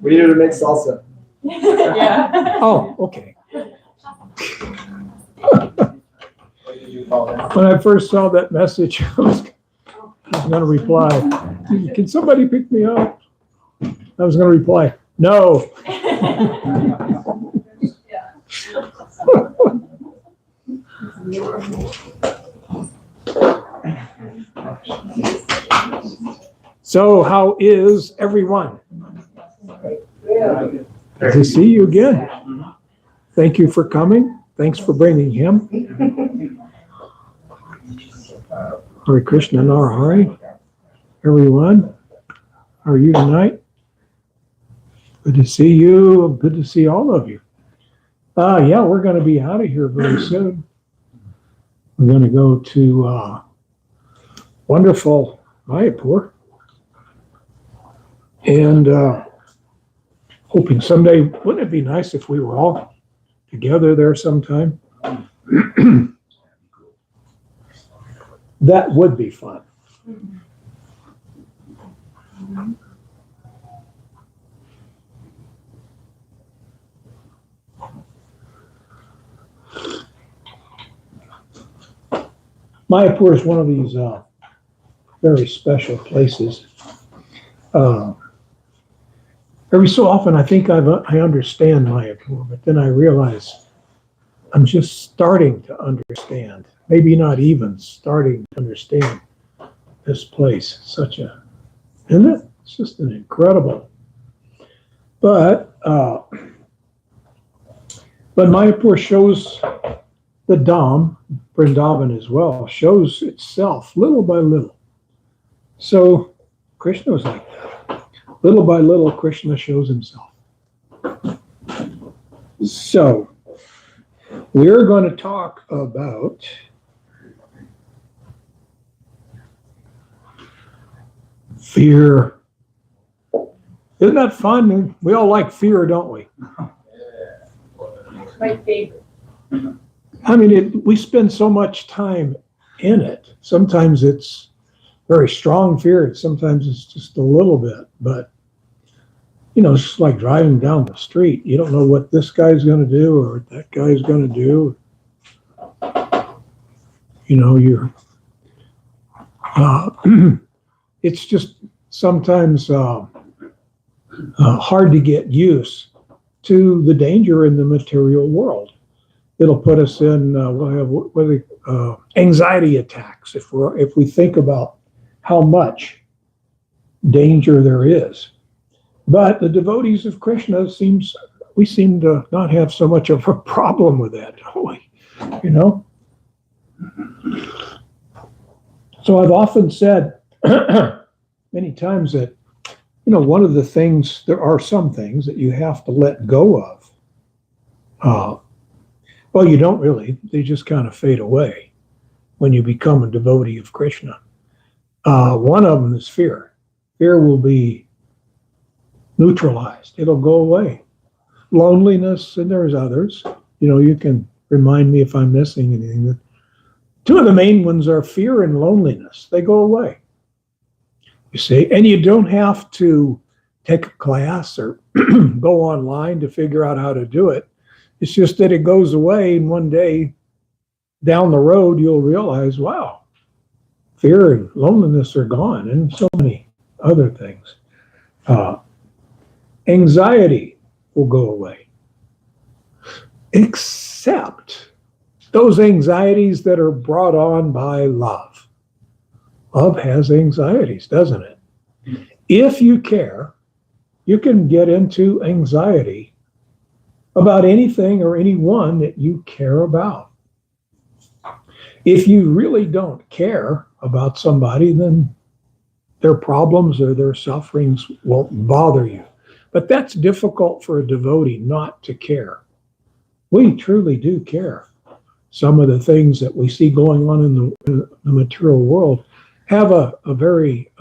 We needed to make salsa. Yeah. Oh, okay. What did you call it? When I first saw that message, I was going to reply, can somebody pick me up? I was going to reply, no. So how is everyone? Good to see you again. Thank you for coming. Thanks for bringing him. Hare Krishna, Narahari. Everyone, how are you tonight? Good to see you. Good to see all of you. Yeah, we're going to be out of here very soon. We're going to go to wonderful Mayapur. And hoping someday, wouldn't it be nice if we were all together there sometime? That would be fun. Mayapur is one of these very special places. Every so often I think I understand Mayapur, but then I realize I'm just starting to understand, maybe not even starting to understand this place. Isn't it? It's just an incredible. But Mayapur shows the Dham, Vrindavan as well, shows itself little by little. So Krishna was like that. Little by little, Krishna shows himself. So we're going to talk about fear. Isn't that fun? We all like fear, don't we? My favorite. I mean, we spend so much time in it. Sometimes it's very strong fear. Sometimes it's just a little bit. But, it's just like driving down the street. You don't know what this guy's going to do or what that guy's going to do. You're, it's just sometimes hard to get used to the danger in the material world. It'll put us in we'll have anxiety attacks if we think about how much danger there is. But the devotees of Krishna we seem to not have so much of a problem with that, don't we? So I've often said many times that, one of the things, there are some things that you have to let go of. Well, you don't really. They just kind of fade away when you become a devotee of Krishna. One of them is fear. Fear will be neutralized. It'll go away. Loneliness, and there's others. You can remind me if I'm missing anything. But two of the main ones are fear and loneliness. They go away. You see, and you don't have to take a class or go online to figure out how to do it. It's just that it goes away, and one day down the road, you'll realize, wow, fear and loneliness are gone, and so many other things. Anxiety will go away, except those anxieties that are brought on by love. Love has anxieties, doesn't it? If you care, you can get into anxiety about anything or anyone that you care about. If you really don't care about somebody, then their problems or their sufferings won't bother you. But that's difficult for a devotee not to care. We truly do care. Some of the things that we see going on in the material world have a very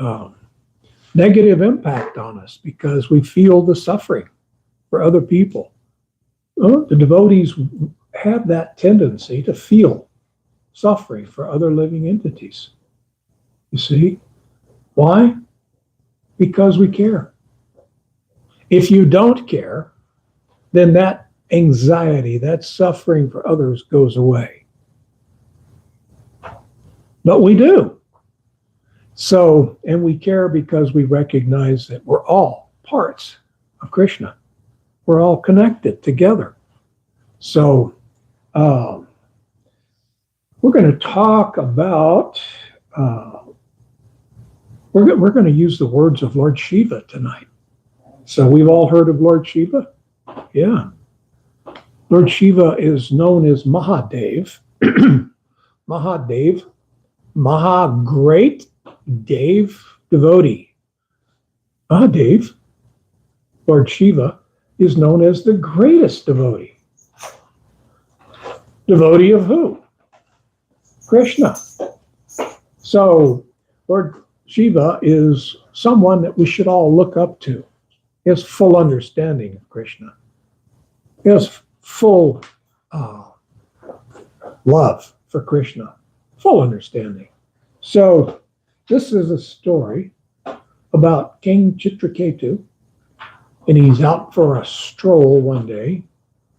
negative impact on us because we feel the suffering for other people. The devotees have that tendency to feel suffering for other living entities. You see? Why? Because we care. If you don't care, then that anxiety, that suffering for others goes away. But we do. So, and we care because we recognize that we're all parts of Krishna. We're all connected together. So, we're going to talk about, we're going to use the words of Lord Shiva tonight. So we've all heard of Lord Shiva? Yeah. Lord Shiva is known as Mahadev. Mahadev, Maha great, Dev devotee. Mahadev, Lord Shiva, is known as the greatest devotee. Devotee of who? Krishna. So Lord Shiva is someone that we should all look up to. He has full understanding of Krishna. He has full love for Krishna, full understanding. So this is a story about King Chitraketu, and he's out for a stroll one day.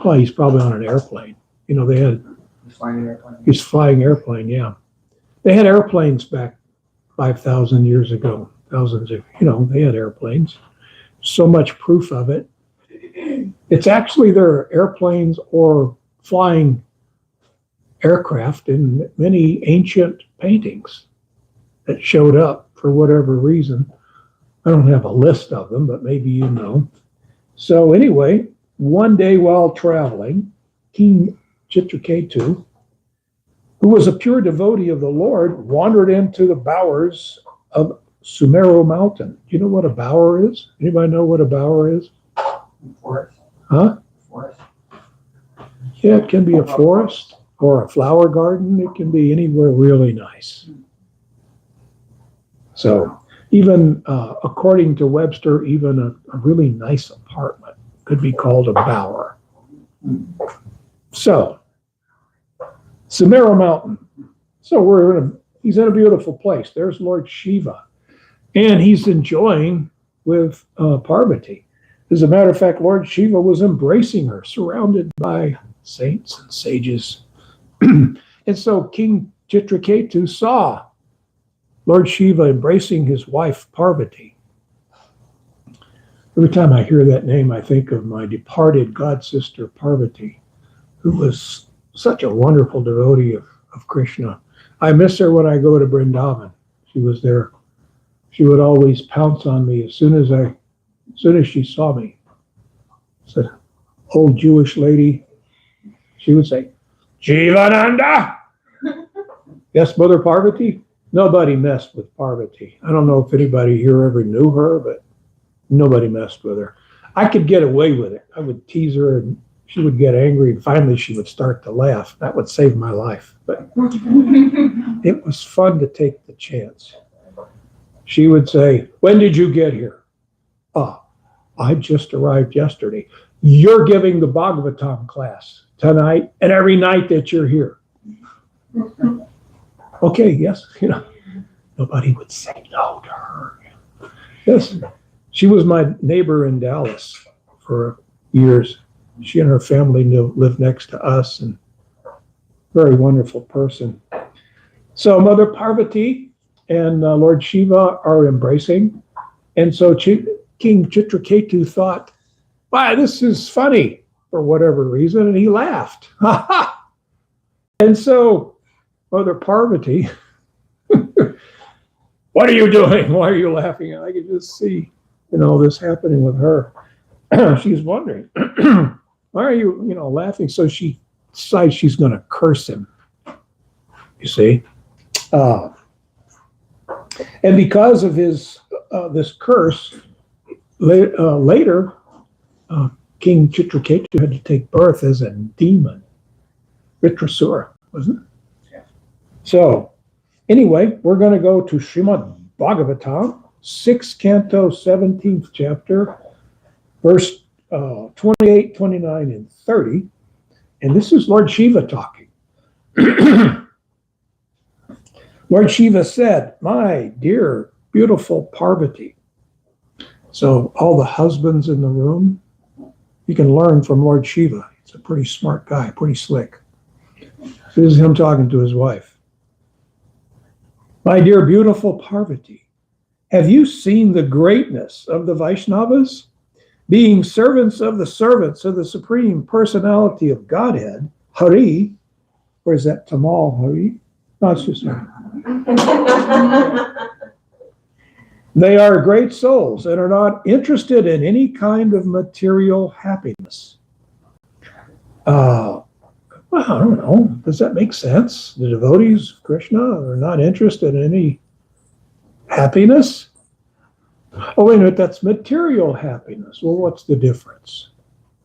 Well, he's probably on an airplane. You know, He's flying an airplane. he's flying airplane, yeah. They had airplanes back 5,000 years ago. Thousands of, they had airplanes. So much proof of it. It's actually their airplanes or flying aircraft in many ancient paintings that showed up for whatever reason. I don't have a list of them, but maybe you know. So anyway, one day while traveling, King Chitraketu, who was a pure devotee of the Lord, wandered into the bowers of Sumeru Mountain. Do you know what a bower is? Anybody know what a bower is? Forest. Huh? Forest. Yeah, it can be a forest or a flower garden. It can be anywhere really nice. So even according to Webster, even a really nice apartment could be called a bower. So Sumeru Mountain. So he's in a beautiful place. There's Lord Shiva. And he's enjoying with Parvati. As a matter of fact, Lord Shiva was embracing her, surrounded by saints and sages. And so King Chitraketu saw Lord Shiva embracing his wife Parvati. Every time I hear that name, I think of my departed god sister Parvati, who was such a wonderful devotee of Krishna. I miss her when I go to Vrindavan. She was there. She would always pounce on me as soon as she saw me. Said, old Jewish lady. She would say, Jivananda. Yes, Mother Parvati? Nobody messed with Parvati. I don't know if anybody here ever knew her, but nobody messed with her. I could get away with it. I would tease her and she would get angry, and finally she would start to laugh. That would save my life. But it was fun to take the chance. She would say, when did you get here? Oh, I just arrived yesterday. You're giving the Bhagavatam class tonight and every night that you're here. Okay, yes, nobody would say no to her. Yes, she was my neighbor in Dallas for years. She and her family lived next to us, and very wonderful person. So Mother Parvati and Lord Shiva are embracing. And so King Chitraketu thought, why, this is funny for whatever reason, and he laughed. And so Mother Parvati, what are you doing? Why are you laughing? And I could just see, this happening with her. She's wondering, why are you, laughing? So she decides she's going to curse him, you see. And because of his this curse, later, King Chitraketu had to take birth as a demon. Vitrasura, wasn't it? Yeah. So, anyway, we're going to go to Srimad Bhagavatam, 6th canto, 17th chapter, verse 28, 29, and 30. And this is Lord Shiva talking. Lord Shiva said, my dear, beautiful Parvati, So all the husbands in the room, you can learn from Lord Shiva. He's a pretty smart guy, pretty slick. This is him talking to his wife. My dear beautiful Parvati, have you seen the greatness of the Vaishnavas? Being servants of the Supreme Personality of Godhead, Hari, or is that Tamal Hari? No, it's just Hari. They are great souls and are not interested in any kind of material happiness. Well, I don't know. Does that make sense? The devotees of Krishna are not interested in any happiness? Oh, wait a minute, that's material happiness. Well, what's the difference?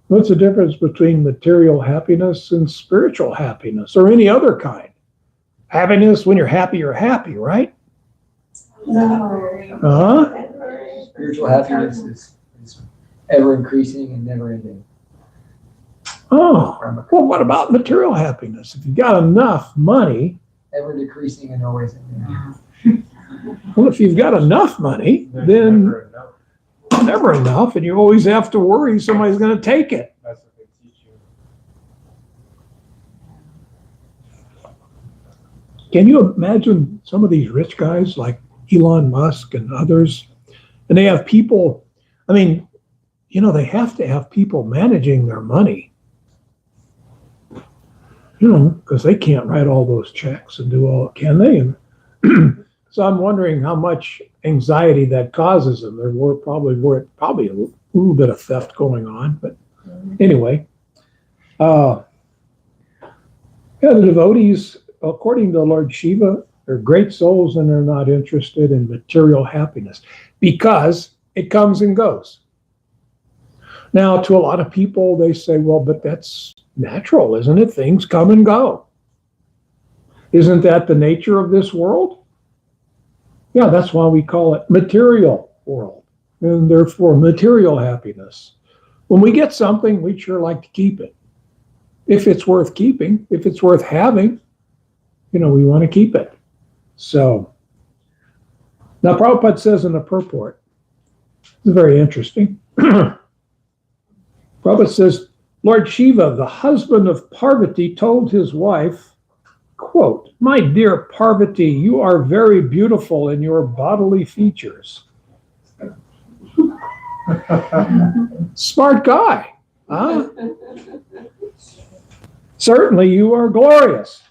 What's the difference between material happiness and spiritual happiness or any other kind? Happiness, when you're happy, right? Uh-huh. Spiritual happiness is ever increasing and never ending. Oh, well, what about material happiness? If you've got enough money, Ever decreasing and always ending. well, if you've got enough money, then never enough, and you always have to worry somebody's going to take it. That's what they teach you. Can you imagine some of these rich guys like Elon Musk and others, and they have people, I mean, they have to have people managing their money. Because they can't write all those checks and do all, can they? And so I'm wondering how much anxiety that causes them. There were probably a little bit of theft going on, but anyway, the devotees, according to Lord Shiva, they're great souls and they're not interested in material happiness because it comes and goes. Now, to a lot of people, they say, well, but that's natural, isn't it? Things come and go. Isn't that the nature of this world? Yeah, that's why we call it material world, and therefore material happiness. When we get something, we sure like to keep it. If it's worth keeping, if it's worth having, we want to keep it. So, now Prabhupada says in the purport, it's very interesting. Prabhupada says, Lord Shiva, the husband of Parvati, told his wife, quote, my dear Parvati, you are very beautiful in your bodily features. Smart guy, huh? Certainly you are glorious.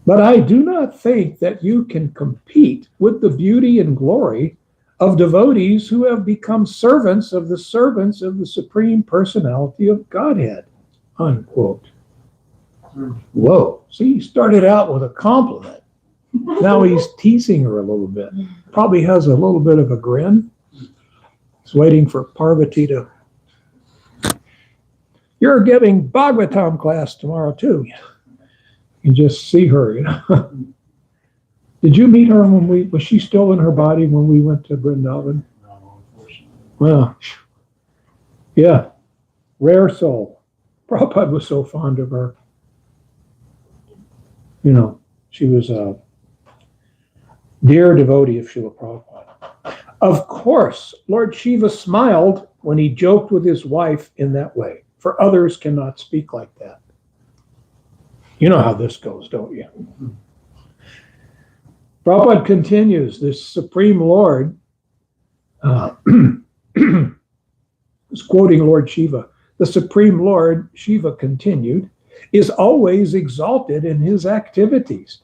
But I do not think that you can compete with the beauty and glory of devotees who have become servants of the Supreme Personality of Godhead, unquote. Whoa. See, he started out with a compliment. Now he's teasing her a little bit. Probably has a little bit of a grin. He's waiting for Parvati to... You're giving Bhagavatam class tomorrow, too. You can just see her, Did you meet her was she still in her body when we went to Vrindavan? No, unfortunately. Well, yeah, rare soul. Prabhupada was so fond of her. She was a dear devotee of Srila Prabhupada. Of course, Lord Shiva smiled when he joked with his wife in that way, for others cannot speak like that. You know how this goes, don't you? Prabhupada continues, this Supreme Lord, is quoting Lord Shiva, the Supreme Lord, Shiva continued, is always exalted in his activities.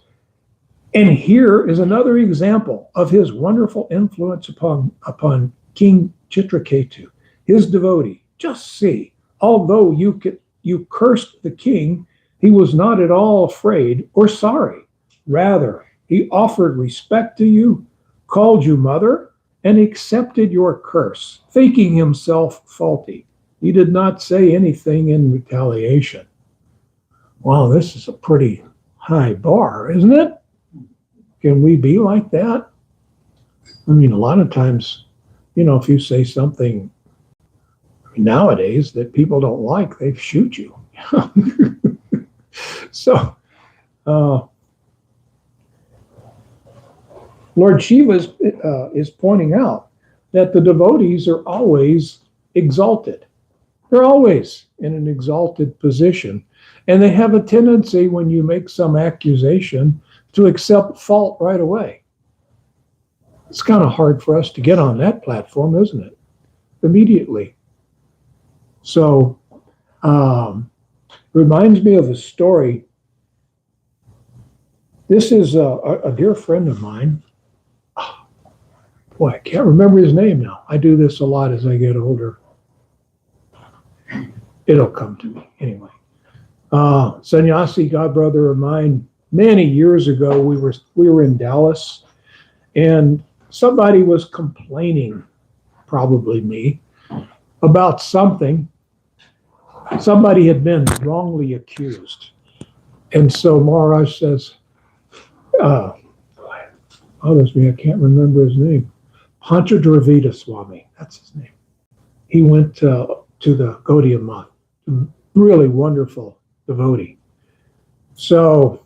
And here is another example of his wonderful influence upon King Chitraketu, his devotee. Just see, although you cursed the king, he was not at all afraid or sorry. Rather, he offered respect to you, called you mother, and accepted your curse, thinking himself faulty. He did not say anything in retaliation. Wow, this is a pretty high bar, isn't it? Can we be like that? I mean, a lot of times, if you say something nowadays that people don't like, they shoot you. So, Lord Shiva is pointing out that the devotees are always exalted. They're always in an exalted position. And they have a tendency, when you make some accusation, to accept fault right away. It's kind of hard for us to get on that platform, isn't it? Immediately. So, reminds me of a story. This is a dear friend of mine. Boy, I can't remember his name now. I do this a lot as I get older. It'll come to me anyway. Sannyasi godbrother of mine, many years ago, we were in Dallas, and somebody was complaining, probably me, about something. Somebody had been wrongly accused. And so Maharaj says, honestly, I can't remember his name. Panchadravida Swami, that's his name. He went to the Gaudiya Math, really wonderful devotee. So,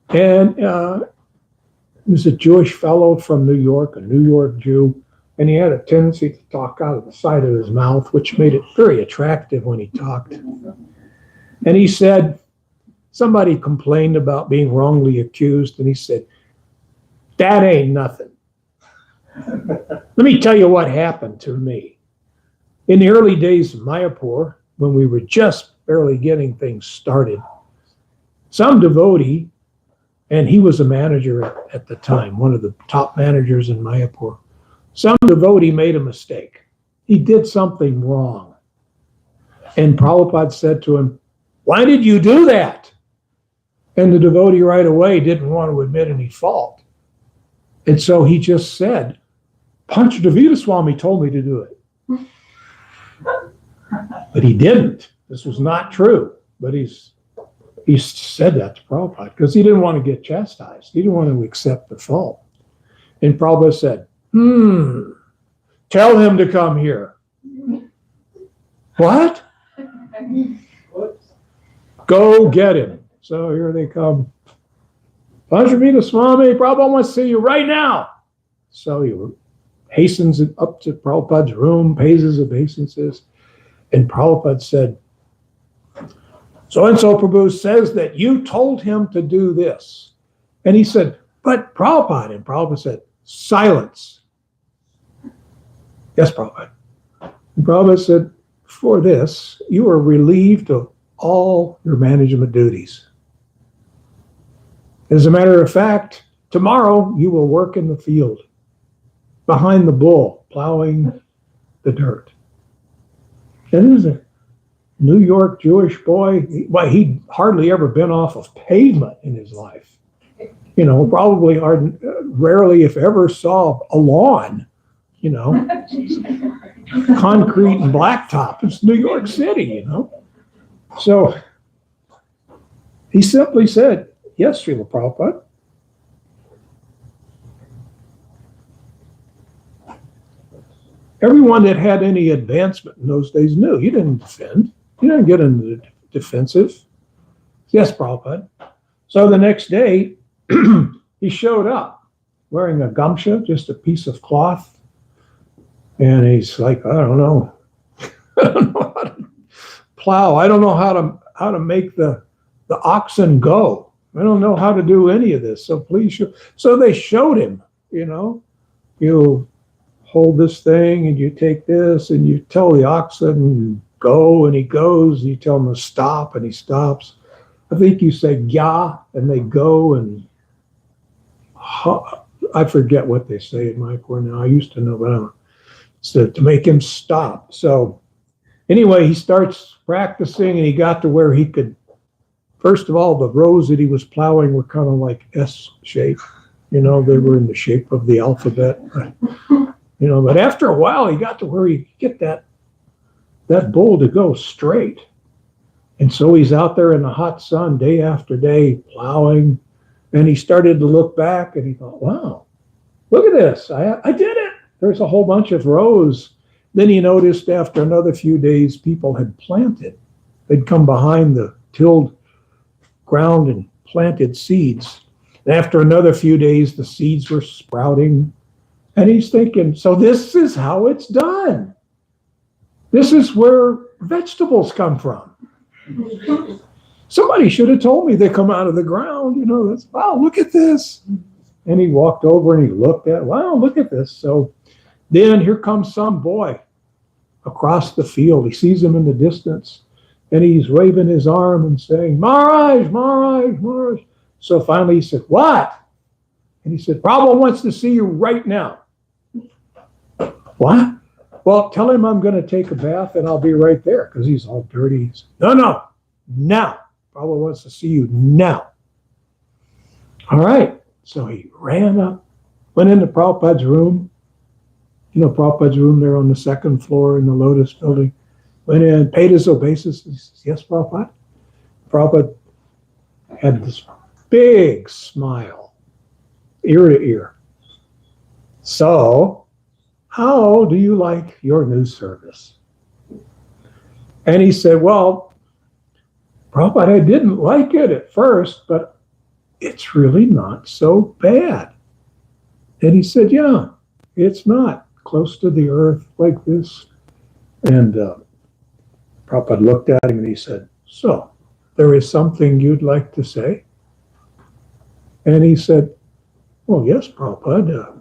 and he was a Jewish fellow from New York, a New York Jew, and he had a tendency to talk out of the side of his mouth, which made it very attractive when he talked. And he said, somebody complained about being wrongly accused, and he said, that ain't nothing. Let me tell you what happened to me. In the early days of Mayapur, when we were just barely getting things started, some devotee, and he was a manager at the time, one of the top managers in Mayapur, some devotee made a mistake. He did something wrong. And Prabhupada said to him, why did you do that? And the devotee right away didn't want to admit any fault. And so he just said, Panchadravida Swami told me to do it. But he didn't. This was not true. But he said that to Prabhupada because he didn't want to get chastised. He didn't want to accept the fault. And Prabhupada said, tell him to come here. What? Go get him. So here they come. Panchadravida Swami, Prabhupada wants to see you right now. So he hastens up to Prabhupada's room, pays his obeisances, and Prabhupada said, so-and-so Prabhu says that you told him to do this. And he said, but Prabhupada, and Prabhupada said, silence. Yes, Prabhupada. And Prabhupada said, for this, you are relieved of all your management duties. As a matter of fact, tomorrow you will work in the field, behind the bull, plowing the dirt. And this is a New York Jewish boy. Well, he'd hardly ever been off of pavement in his life. You know, probably rarely, if ever, saw a lawn, you know, concrete and blacktop. It's New York City, you know. So he simply said, yes, Srila Prabhupada. Everyone that had any advancement in those days knew. You didn't defend. You didn't get into the defensive. Yes, Prabhupada. So the next day, he showed up wearing a gamcha, just a piece of cloth. And he's like, I don't know. I don't know how to plow. I don't know how to make the oxen go. I don't know how to do any of this. So please show. So they showed him, you know, you hold this thing and you take this and you tell the oxen go and he goes. And you tell him to stop and he stops. I think you say ya and they go and I forget what they say in my corner now. I used to know, but I don't. So to make him stop. So anyway, he starts practicing and he got to where he could. First of all, the rows that he was plowing were kind of like S shape. You know, they were in the shape of the alphabet. You know, but after a while, he got to where he could get that bull to go straight. And so he's out there in the hot sun day after day plowing. And he started to look back and he thought, wow, look at this. I did it. There's a whole bunch of rows. Then he noticed after another few days, people had planted. They'd come behind the tilled ground and planted seeds. And after another few days, the seeds were sprouting. And he's thinking, so this is how it's done. This is where vegetables come from. Somebody should have told me they come out of the ground. Wow, look at this. And he walked over and he looked at, wow, look at this. So then here comes some boy across the field. He sees him in the distance and he's waving his arm and saying, Maharaj, Maharaj, Maharaj. So finally he said, what? And he said, Prabhupada wants to see you right now. What? Well, tell him I'm going to take a bath and I'll be right there because he's all dirty. He said, no, now. Prabhupada wants to see you now. All right. So he ran up, went into Prabhupada's room. Prabhupada's room there on the second floor in the Lotus building. Went in, paid his obeisance. He says, yes, Prabhupada. Prabhupada had this big smile, ear to ear. So, how do you like your new service? And he said, well, Prabhupada, I didn't like it at first, but it's really not so bad. And he said, yeah, it's not close to the earth like this. And Prabhupada looked at him and he said, so, there is something you'd like to say? And he said, well, yes, Prabhupada.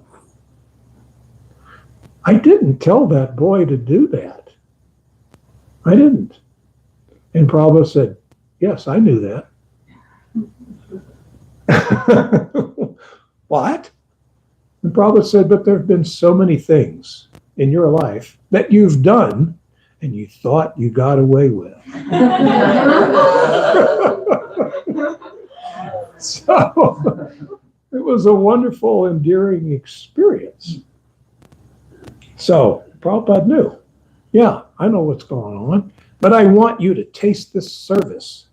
I didn't tell that boy to do that. I didn't. And Prabhupada said, yes, I knew that. What? And Prabhupada said, but there have been so many things in your life that you've done and you thought you got away with. So it was a wonderful, endearing experience. So Prabhupada knew, yeah, I know what's going on, but I want you to taste this service,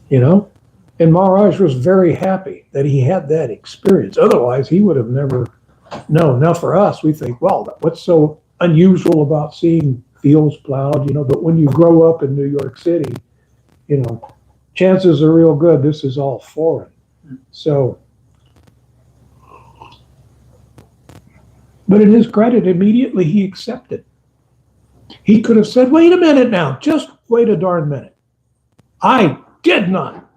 And Maharaj was very happy that he had that experience. Otherwise, he would have never known. Now, for us, we think, well, what's so unusual about seeing fields plowed, But when you grow up in New York City, chances are real good this is all foreign. So, but in his credit, immediately he accepted. He could have said, wait a minute now, just wait a darn minute. I did not.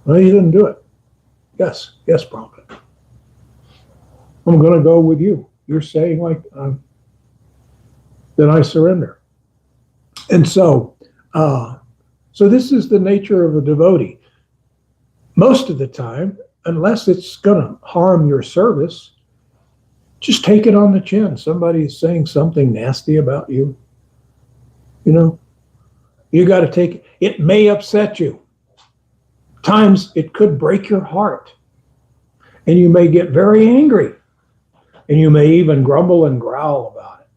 Well, he didn't do it. Yes, Prabhupada. I'm going to go with you. You're saying then I surrender. And so this is the nature of a devotee. Most of the time, unless it's going to harm your service, just take it on the chin. Somebody is saying something nasty about you. You got to take it. It may upset you. Times it could break your heart. And you may get very angry. And you may even grumble and growl about it.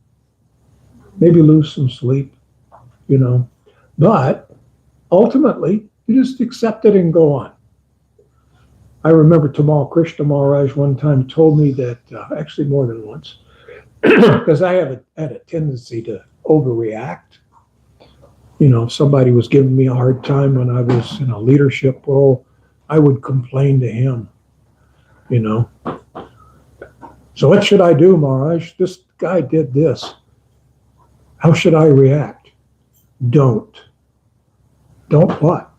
Maybe lose some sleep, But ultimately, you just accept it and go on. I remember Tamal Krishna Maharaj one time told me that, actually more than once, because I had a tendency to overreact. If somebody was giving me a hard time when I was in a leadership role, I would complain to him, So what should I do, Maharaj? This guy did this. How should I react? Don't. Don't what?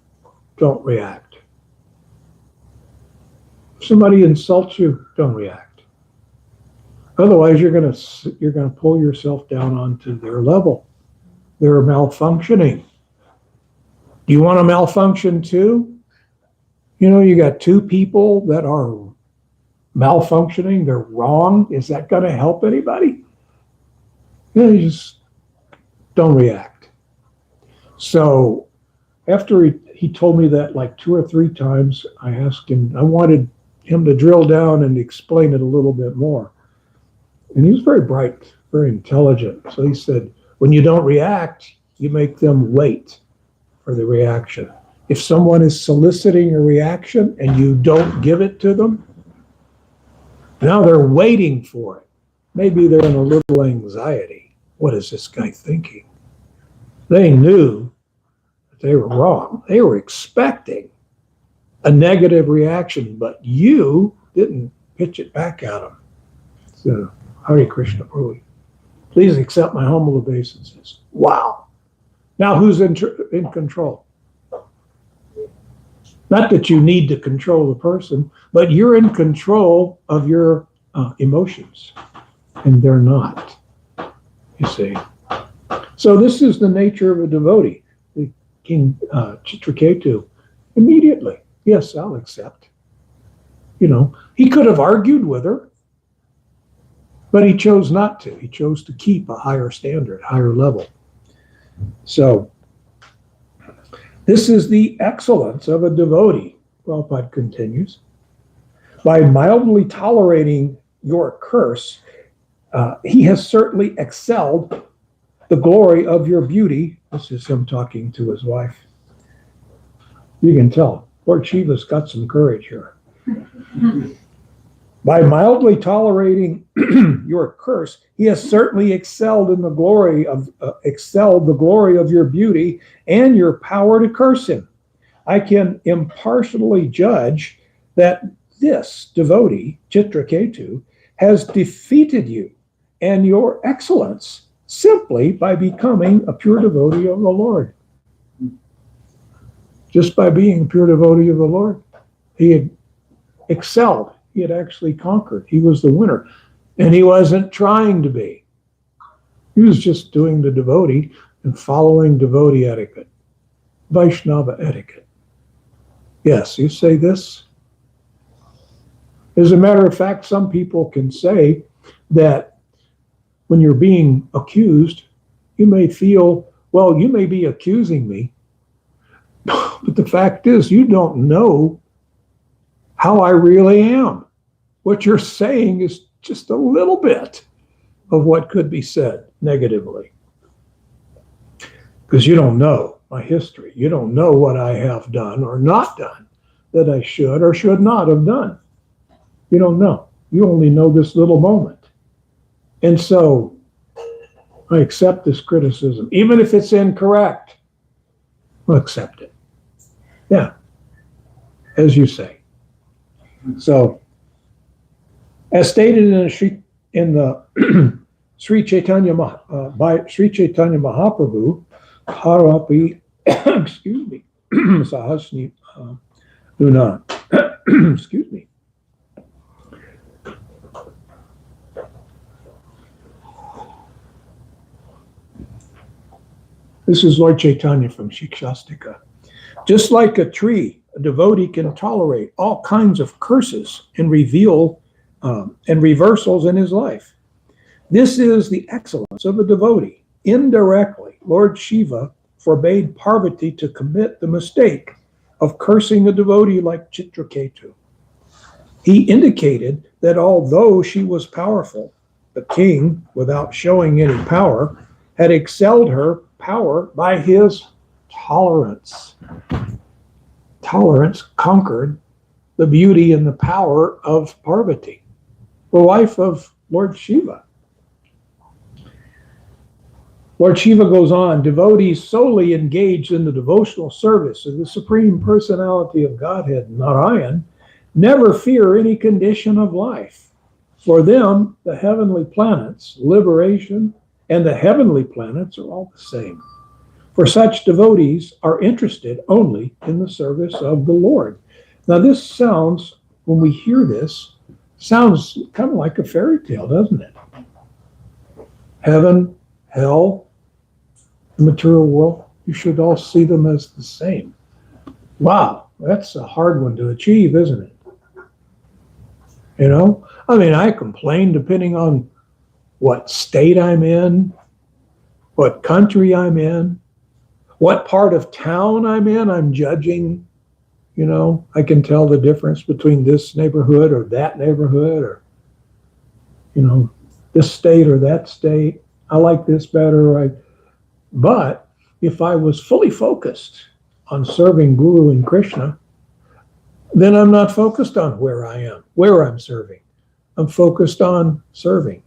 Don't react. If somebody insults you, don't react. Otherwise, you're gonna pull yourself down onto their level. They're malfunctioning. Do you want to malfunction too? You got two people that are malfunctioning. They're wrong. Is that going to help anybody? You just don't react. So after he told me that like 2 or 3 times, I asked him, I wanted him to drill down and explain it a little bit more. And he was very bright, very intelligent. So he said, when you don't react, you make them wait for the reaction. If someone is soliciting a reaction and you don't give it to them, now they're waiting for it. Maybe they're in a little anxiety. What is this guy thinking? They knew that they were wrong. They were expecting a negative reaction, but you didn't pitch it back at them. So, Hare Krishna, Prabhu. Please accept my humble obeisances. Wow. Now who's in control? Not that you need to control the person, but you're in control of your emotions, and they're not, you see. So this is the nature of a devotee. The King Chitraketu, immediately, yes, I'll accept. You know, he could have argued with her, but he chose not to. He chose to keep a higher standard, higher level. So this is the excellence of a devotee, Prabhupada continues. By mildly tolerating your curse, he has certainly excelled the glory of your beauty. This is him talking to his wife. You can tell, Lord Shiva's got some courage here. By mildly tolerating your curse, he has certainly excelled the glory of your beauty and your power to curse him. I can impartially judge that this devotee, Chitraketu, has defeated you and your excellence simply by becoming a pure devotee of the Lord. Just by being a pure devotee of the Lord, he had excelled. He had actually conquered. He was the winner. And he wasn't trying to be. He was just doing the devotee and following devotee etiquette, Vaishnava etiquette. Yes, you say this. As a matter of fact, some people can say that when you're being accused, you may feel, well, you may be accusing me, but the fact is you don't know how I really am. What you're saying is just a little bit of what could be said negatively. Because you don't know my history. You don't know what I have done or not done that I should or should not have done. You don't know. You only know this little moment. And so I accept this criticism. Even if it's incorrect, I'll accept it. Yeah, as you say. So, as stated in the Sri Chaitanya by Sri Chaitanya Mahaprabhu, Harapi, excuse me, Sahasni Luna, excuse me. This is Lord Chaitanya from Shikshastika. Just like a tree, a devotee can tolerate all kinds of curses and reversals in his life. This is the excellence of a devotee. Indirectly, Lord Shiva forbade Parvati to commit the mistake of cursing a devotee like Chitraketu. He indicated that although she was powerful, the king, without showing any power, had excelled her power by his tolerance. Tolerance conquered the beauty and the power of Parvati, the wife of Lord Shiva. Lord Shiva goes on, devotees solely engaged in the devotional service of the Supreme Personality of Godhead, Narayan, never fear any condition of life. For them, the heavenly planets, liberation, and the heavenly planets are all the same. For such devotees are interested only in the service of the Lord. Now this sounds, when we hear this, sounds kind of like a fairy tale, doesn't it? Heaven, hell, the material world, you should all see them as the same. Wow, that's a hard one to achieve, isn't it? You know, I mean, I complain depending on what state I'm in, what country I'm in, what part of town I'm in. I'm judging, you know, I can tell the difference between this neighborhood or that neighborhood or, you know, this state or that state. I like this better. But if I was fully focused on serving Guru and Krishna, then I'm not focused on where I am, where I'm serving. I'm focused on serving.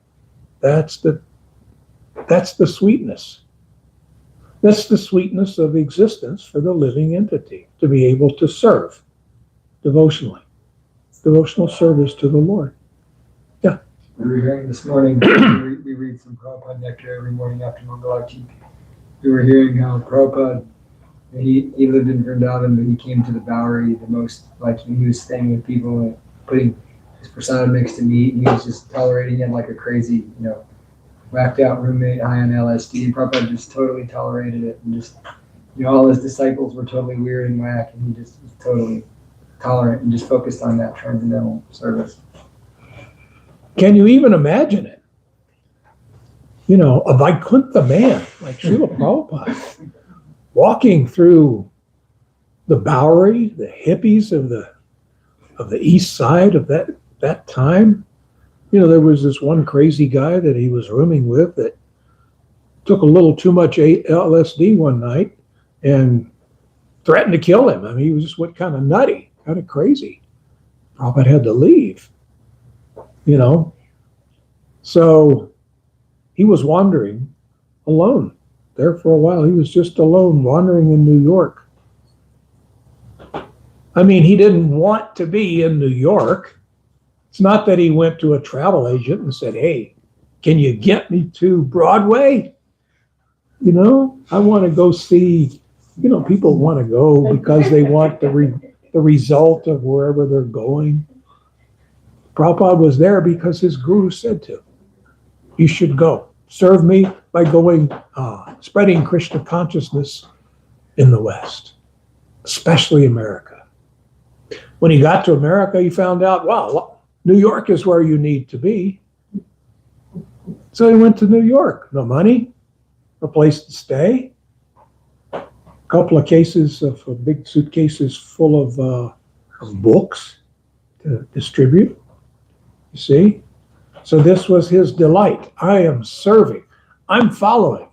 That's the sweetness. That's the sweetness of existence for the living entity, to be able to serve devotionally. Devotional service to the Lord. Yeah. We were hearing this morning, we read some Prabhupada nectar every morning after Mangalati. We were hearing how Prabhupada, he lived in Vrindavan, but he came to the Bowery the most, like he was staying with people and putting his prasadam next to meat, and he was just tolerating it like a crazy, whacked out roommate high on LSD. Prabhupada just totally tolerated it, and just, all his disciples were totally weird and whack, and he just was totally tolerant and just focused on that transcendental service. Can you even imagine it? A Vaikuntha man like Srila Prabhupada walking through the Bowery, the hippies of the east side of that time. There was this one crazy guy that he was rooming with that took a little too much LSD one night and threatened to kill him. I mean, he just went kind of nutty, kind of crazy. Prabhupada had to leave, So he was wandering alone there for a while. He was just alone, wandering in New York. I mean, he didn't want to be in New York. It's not that he went to a travel agent and said, hey, can you get me to Broadway? I want to go see, people want to go because they want the result of wherever they're going. Prabhupada was there because his guru said to. You should go. Serve me by going, spreading Krishna consciousness in the West, especially America. When he got to America, he found out, wow, New York is where you need to be. So he went to New York. No money, no place to stay. A couple of cases of big suitcases full of books to distribute. You see? So this was his delight. I am serving. I'm following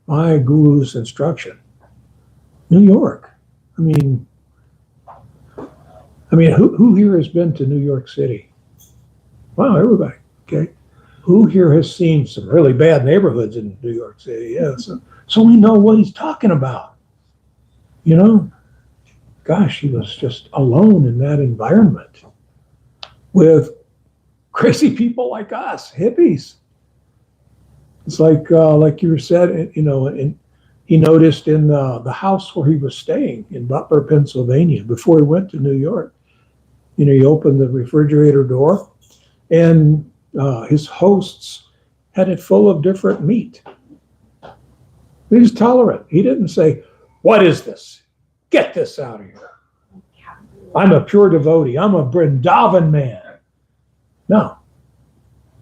my guru's instruction. New York. I mean, who here has been to New York City? Wow, everybody. Okay. Who here has seen some really bad neighborhoods in New York City? Yeah. So we know what he's talking about. Gosh, he was just alone in that environment with crazy people like us, hippies. It's like you said, and he noticed in the house where he was staying in Butler, Pennsylvania, before he went to New York. He opened the refrigerator door, and his hosts had it full of different meat. He was tolerant. He didn't say, "What is this? Get this out of here. I'm a pure devotee. I'm a Vrindavan man." No.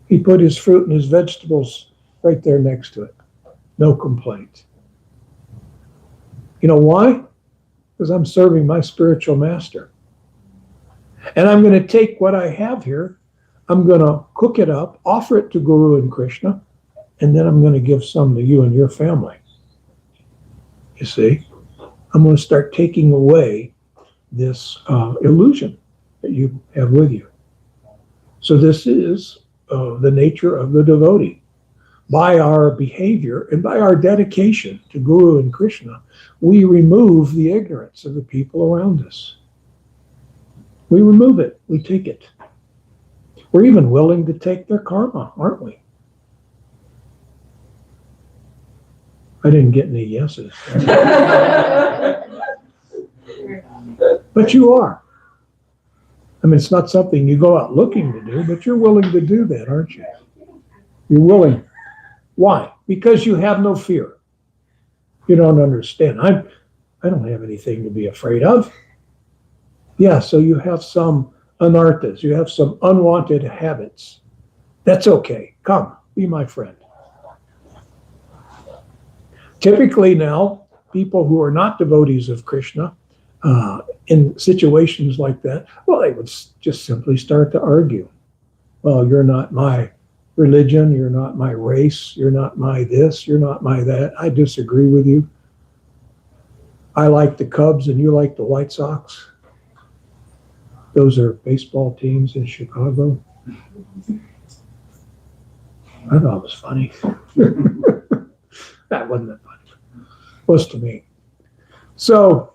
He put his fruit and his vegetables right there next to it. No complaint. You know why? Because I'm serving my spiritual master. And I'm going to take what I have here, I'm going to cook it up, offer it to Guru and Krishna, and then I'm going to give some to you and your family. You see? I'm going to start taking away this illusion that you have with you. So this is the nature of the devotee. By our behavior and by our dedication to Guru and Krishna, we remove the ignorance of the people around us. We remove it. We take it. We're even willing to take their karma, aren't we? I didn't get any yeses. But you are. I mean, it's not something you go out looking to do, but you're willing to do that, aren't you? You're willing. Why? Because you have no fear. You don't understand. I don't have anything to be afraid of. Yeah, so you have some anarthas. You have some unwanted habits. That's okay. Come, be my friend. Typically now, people who are not devotees of Krishna, in situations like that, well, they would just simply start to argue. Well, you're not my religion, you're not my race, you're not my this, you're not my that. I disagree with you. I like the Cubs and you like the White Sox. Those are baseball teams in Chicago. I thought it was funny. That wasn't that funny. It was to me. So,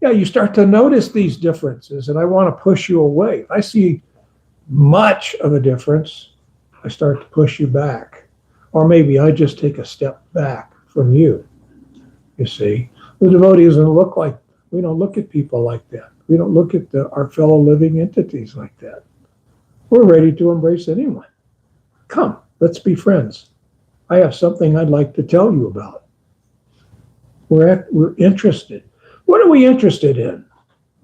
yeah, you start to notice these differences, and I want to push you away. If I see much of a difference, I start to push you back. Or maybe I just take a step back from you. You see, the devotee doesn't look like, we don't look at people like that. We don't look at our fellow living entities like that. We're ready to embrace anyone. Come, let's be friends. I have something I'd like to tell you about. We're interested. What are we interested in?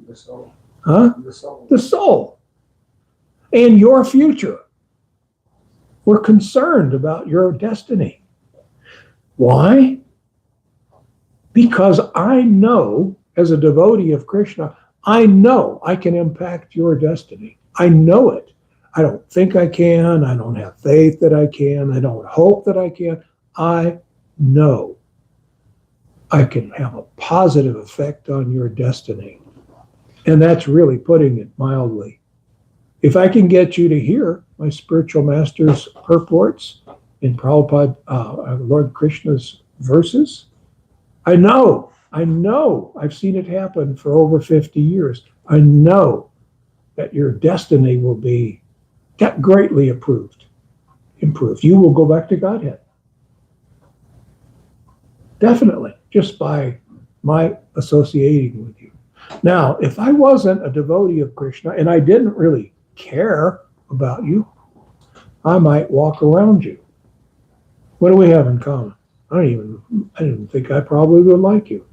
The soul. Huh? The soul. The soul. And your future. We're concerned about your destiny. Why? Because I know, as a devotee of Krishna, I know I can impact your destiny. I know it. I don't think I can. I don't have faith that I can. I don't hope that I can. I know I can have a positive effect on your destiny. And that's really putting it mildly. If I can get you to hear my spiritual master's purports in Prabhupada, Lord Krishna's verses, I know, I've seen it happen for over 50 years. I know that your destiny will be greatly improved. You will go back to Godhead. Definitely, just by my associating with you. Now, if I wasn't a devotee of Krishna and I didn't really care about you, I might walk around you. What do we have in common? I didn't think I probably would like you.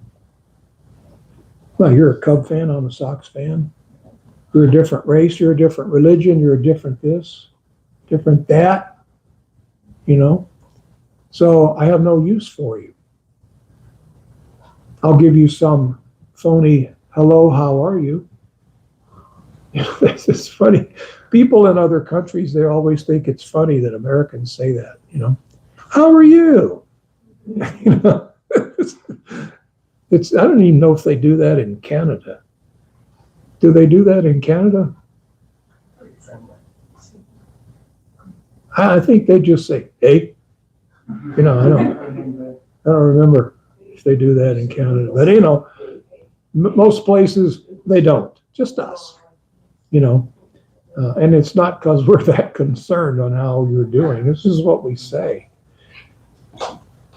Well, you're a Cub fan, I'm a Sox fan. You're a different race, you're a different religion, you're a different this, different that, you know. So I have no use for you. I'll give you some phony, hello, how are you? This is funny. People in other countries, they always think it's funny that Americans say that, you know. How are you? You know, I don't even know if they do that in Canada. Do they do that in Canada? I think they just say, hey. You know, I don't remember if they do that in Canada. But, you know, most places, they don't. Just us, you know. And it's not because we're that concerned on how you're doing. This is what we say.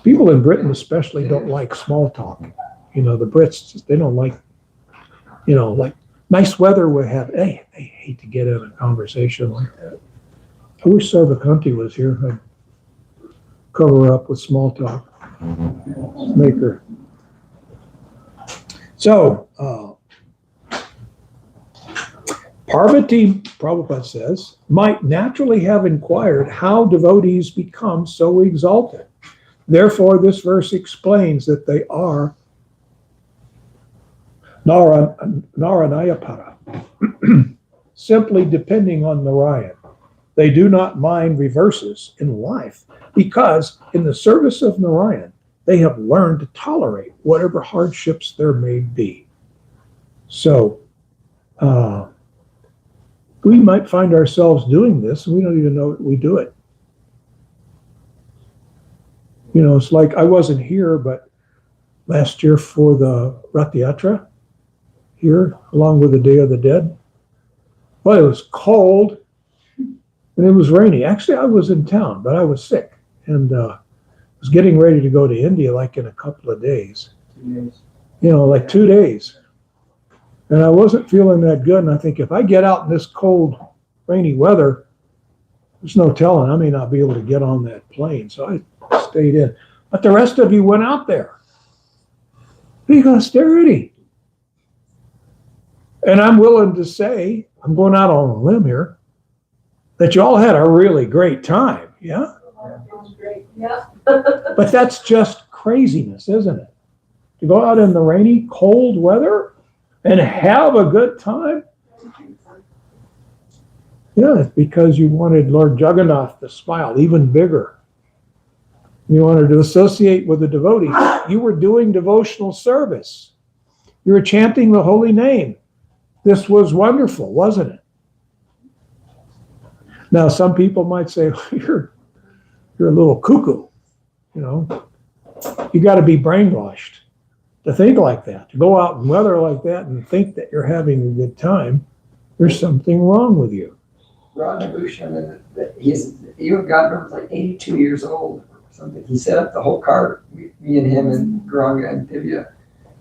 People in Britain especially don't like small talk. You know, the Brits, they don't like, you know, like nice weather we have. Hey, they hate to get in a conversation like that. I wish Sarvakanti was here. I'd cover her up with small talk. Make her. So, Parvati, Prabhupada says, might naturally have inquired how devotees become so exalted. Therefore, this verse explains that they are Naranayapara, simply depending on Narayan. They do not mind reverses in life because in the service of Narayan, they have learned to tolerate whatever hardships there may be. So, we might find ourselves doing this and we don't even know that we do it. You know, it's like I wasn't here, but last year for the Rath Yatra here, along with the Day of the Dead. Well, it was cold and it was rainy. Actually, I was in town, but I was sick and was getting ready to go to India like in a couple of days. 2 days. You know, like 2 days. And I wasn't feeling that good. And I think if I get out in this cold, rainy weather, there's no telling. I may not be able to get on that plane. So I stayed in. But the rest of you went out there. Big austerity. And I'm willing to say, I'm going out on a limb here, that you all had a really great time. Yeah? Sounds great. Yeah. But that's just craziness, isn't it? To go out in the rainy, cold weather and have a good time? Yeah, it's because you wanted Lord Jagannath to smile even bigger. You wanted to associate with the devotee. You were doing devotional service. You were chanting the holy name. This was wonderful, wasn't it? Now, some people might say, well, you're a little cuckoo, you know. You got to be brainwashed to think like that, to go out in weather like that and think that you're having a good time. There's something wrong with you. Radha Bhushan But God remember, was like 82 years old or something. He set up the whole cart, me and him and Garanga and Divya,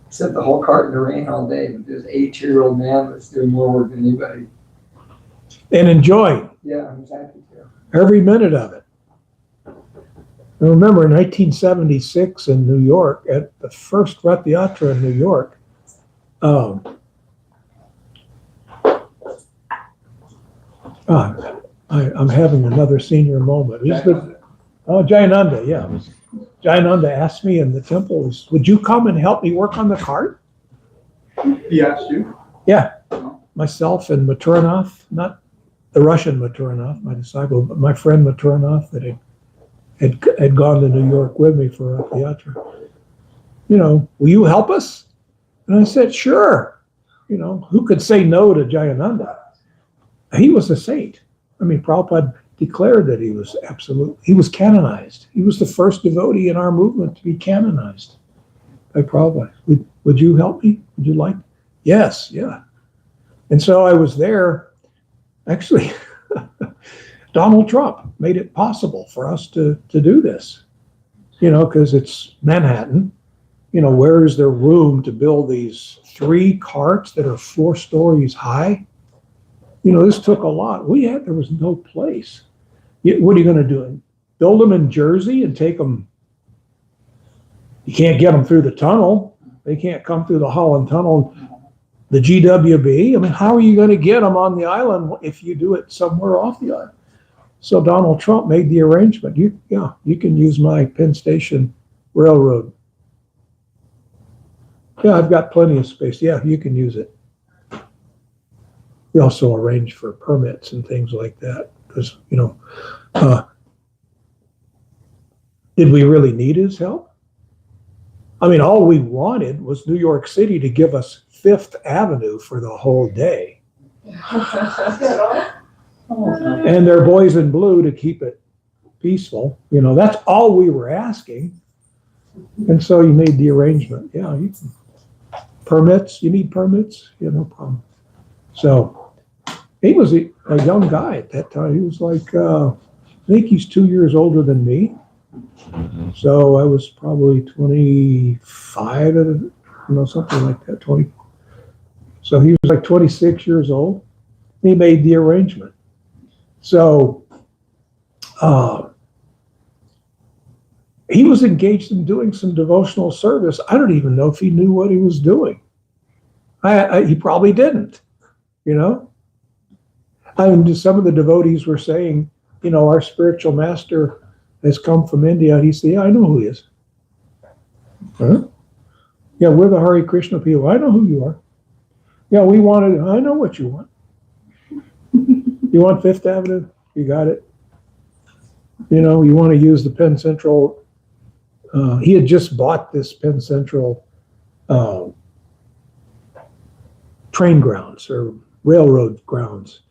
set the whole cart in the rain all day. But there's an 82-year-old man that's doing more work than anybody. And enjoying Yeah, I'm exactly too. every minute of it. I remember in 1976 in New York, at the first Rath Yatra in New York, I'm having another senior moment. Jivananda, yeah. Jivananda asked me in the temple, would you come and help me work on the cart? He asked you? Yeah, myself and Maturanath, not the Russian Maturanath, my disciple, but my friend Maturanath that had gone to New York with me for Rath Yatra. Will you help us? And I said, sure. Who could say no to Jivananda? He was a saint. I mean, Prabhupada declared that he was canonized. He was the first devotee in our movement to be canonized by Prabhupada. Would you help me? Would you like? Yes, yeah. And so I was there. Actually, Donald Trump made it possible for us to do this, because it's Manhattan. Where is there room to build these 3 carts that are 4 stories high? This took a lot. There was no place. What are you going to do? Build them in Jersey and take them? You can't get them through the tunnel. They can't come through the Holland Tunnel, the GWB. I mean, how are you going to get them on the island if you do it somewhere off the island? So Donald Trump made the arrangement. You can use my Penn Station Railroad. Yeah, I've got plenty of space. Yeah, you can use it. We also arranged for permits and things like that because, did we really need his help? I mean, all we wanted was New York City to give us Fifth Avenue for the whole day. And their boys in blue to keep it peaceful. That's all we were asking. And so you made the arrangement. Yeah, permits, you need permits? Yeah, no problem. So he was a young guy at that time. He was like, I think he's 2 years older than me. So I was probably 25, something like that, 20. So he was like 26 years old. He made the arrangement. So he was engaged in doing some devotional service. I don't even know if he knew what he was doing. He probably didn't, I mean, some of the devotees were saying, our spiritual master has come from India. He said, yeah, I know who he is. Huh? Yeah, we're the Hare Krishna people. I know who you are. Yeah, I know what you want. You want Fifth Avenue? You got it. You want to use the Penn Central. He had just bought this Penn Central train grounds or railroad grounds,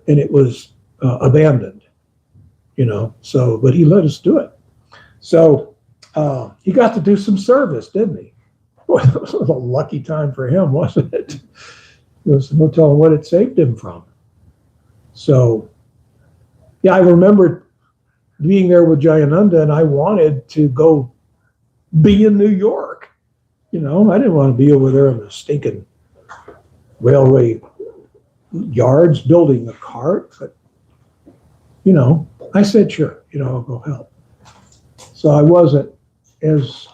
and it was abandoned, but he let us do it. So he got to do some service, didn't he? Boy, that was a lucky time for him, wasn't it? There was no telling what it saved him from. So, yeah, I remember being there with Jivananda, and I wanted to go be in New York. I didn't want to be over there in the stinking railway yards building a cart, but I said, sure, I'll go help. So I wasn't as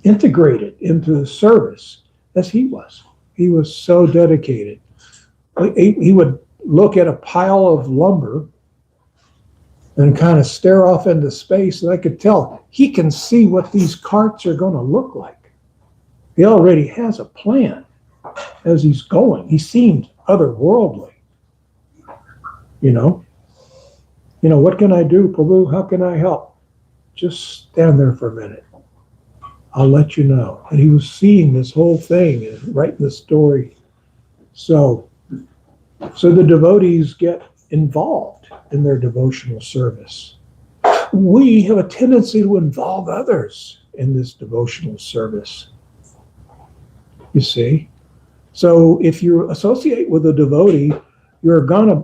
integrated into the service as he was. He was so dedicated. He would look at a pile of lumber and kind of stare off into space, and I could tell he can see what these carts are going to look like. He already has a plan as he's going. He seemed otherworldly. What can I do, Prabhu? How can I help? Just stand there for a minute. I'll let you know. And he was seeing this whole thing and writing the story. So the devotees get involved in their devotional service. We have a tendency to involve others in this devotional service. You see? So if you associate with a devotee, you're gonna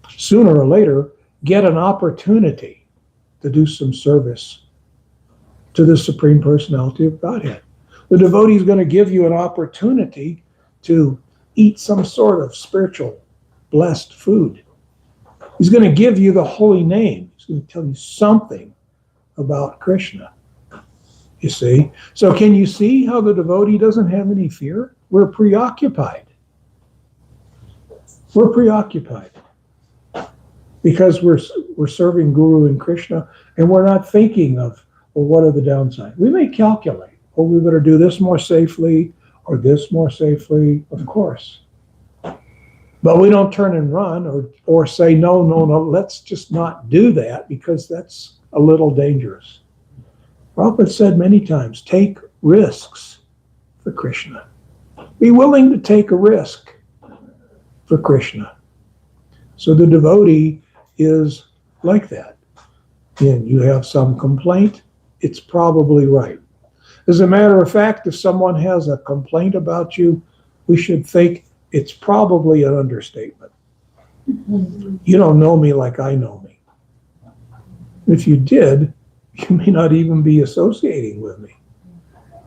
sooner or later get an opportunity to do some service to the Supreme Personality of Godhead. The devotee is going to give you an opportunity to eat some sort of spiritual blessed food. He's going to give you the holy name. He's going to tell you something about Krishna. You see? So can you see how the devotee doesn't have any fear? We're preoccupied. We're preoccupied because we're serving Guru and Krishna, and we're not thinking of, well, what are the downsides? We may calculate, oh, we better do this more safely or this more safely, of course. But we don't turn and run or say, no, let's just not do that because that's a little dangerous. Prabhupada said many times, take risks for Krishna. Be willing to take a risk for Krishna. So the devotee is like that. And you have some complaint, it's probably right. As a matter of fact, if someone has a complaint about you, we should think it's probably an understatement. You don't know me like I know me. If you did, you may not even be associating with me.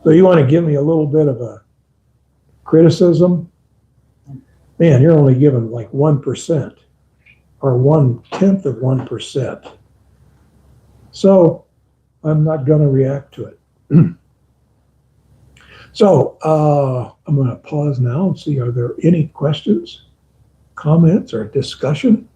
So you want to give me a little bit of a criticism? Man, you're only given like 1% or 1/10 of 1%. So I'm not going to react to it. So I'm going to pause now and see, are there any questions, comments, or discussion?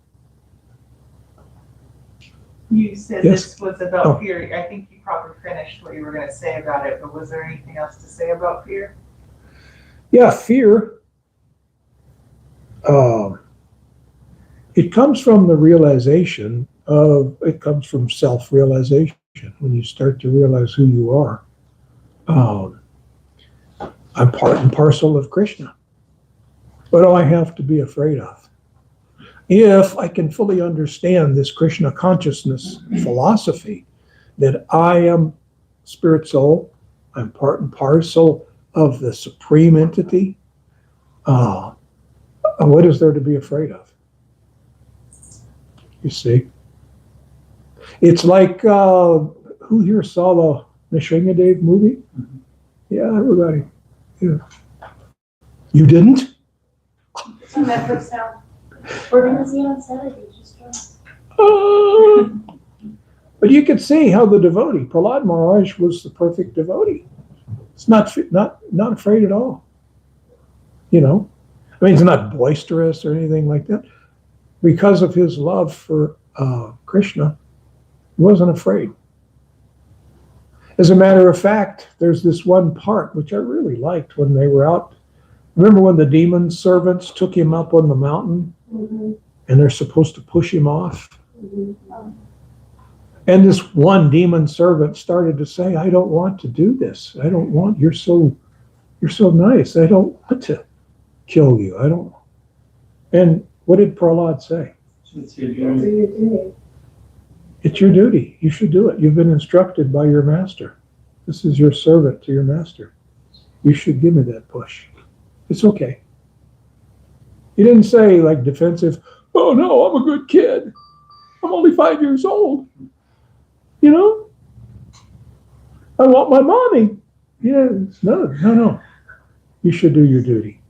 You said Yes. this was about Oh. fear. I think you probably finished what you were going to say about it, but was there anything else to say about fear? Yeah, fear. It comes from the realization it comes from self-realization. When you start to realize who you are. I'm part and parcel of Krishna. What do I have to be afraid of? If I can fully understand this Krishna consciousness philosophy, that I am spirit soul, I'm part and parcel of the supreme entity, what is there to be afraid of? You see? It's like, who here saw the Nishingadev movie? Yeah, everybody. Yeah. You didn't? It's on Netflix now. We're gonna see it on Saturday, just join us. But you could see how the devotee, Prahlad Maharaj, was the perfect devotee. It's not afraid at all. You know? I mean, he's not boisterous or anything like that. Because of his love for Krishna, he wasn't afraid. As a matter of fact, there's this one part which I really liked when they were out. Remember when the demon servants took him up on the mountain and they're supposed to push him off? And this one demon servant started to say, I don't want to do this. I don't want, you're so nice. I don't want to kill you. I don't. And what did Prahlad say? It's your journey. It's your duty. You should do it. You've been instructed by your master. This is your servant to your master. You should give me that push. It's okay. He didn't say like defensive, oh no, I'm a good kid. I'm only 5 years old. You know? I want my mommy. Yes. No. You should do your duty.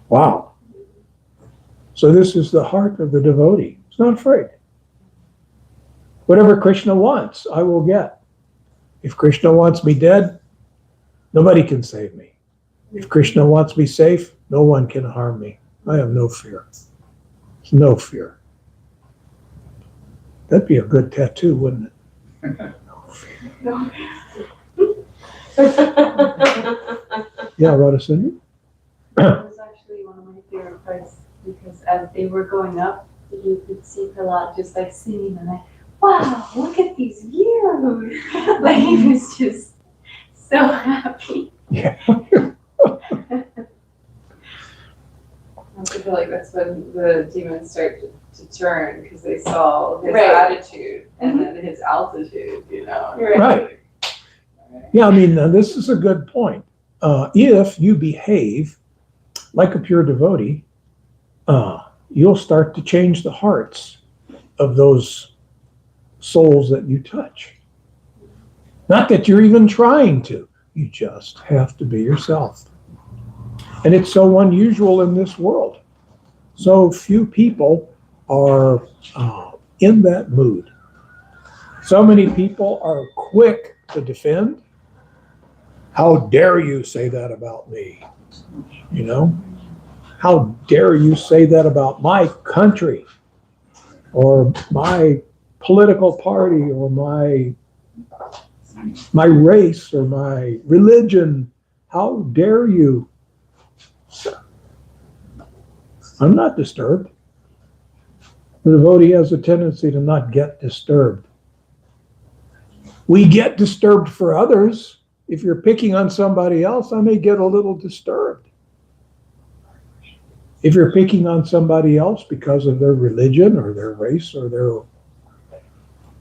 Wow. So this is the heart of the devotee. He's not afraid. Whatever Krishna wants, I will get. If Krishna wants me dead, nobody can save me. If Krishna wants me safe, no one can harm me. I have no fear. There's no fear. That'd be a good tattoo, wouldn't it? No fear. Yeah, Radha. That was actually one of my favorite parts because as they were going up, you could see Prahlad just like singing and like, wow, look at these views. Like he was just so happy. Yeah. I feel like that's when the demons start to turn because they saw his Right. attitude and then his altitude, you know. Right. Yeah, I mean, this is a good point. If you behave like a pure devotee, you'll start to change the hearts of those souls that you touch. Not that you're even trying to, you just have to be yourself. And it's so unusual in this world. So few people are in that mood. So many people are quick to defend. How dare you say that about me? You know? How dare you say that about my country or my political party or my race or my religion? How dare you? I'm not disturbed. The devotee has a tendency to not get disturbed. We get disturbed for others. If you're picking on somebody else, I may get a little disturbed. If you're picking on somebody else because of their religion or their race or their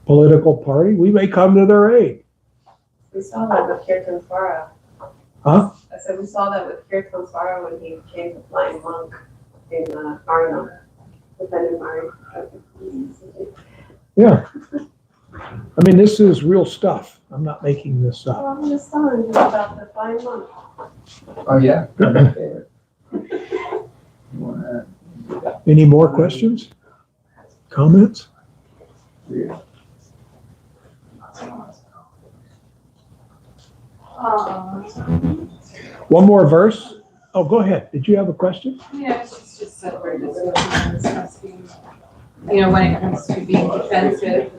political party, we may come to their aid. We saw that with Kirtan Swara. Huh? I said we saw that with Kirtan Swara when he became the blind monk in Marna, defended Mari. Yeah. I mean, this is real stuff. I'm not making this up. Well, I'm just telling you about the blind monk. Oh, yeah. My favorite. You wanna- Any more questions? Comments? One more verse? Oh, go ahead. Did you have a question? Yeah, it's just separate, discussing, you know, when it comes to being defensive,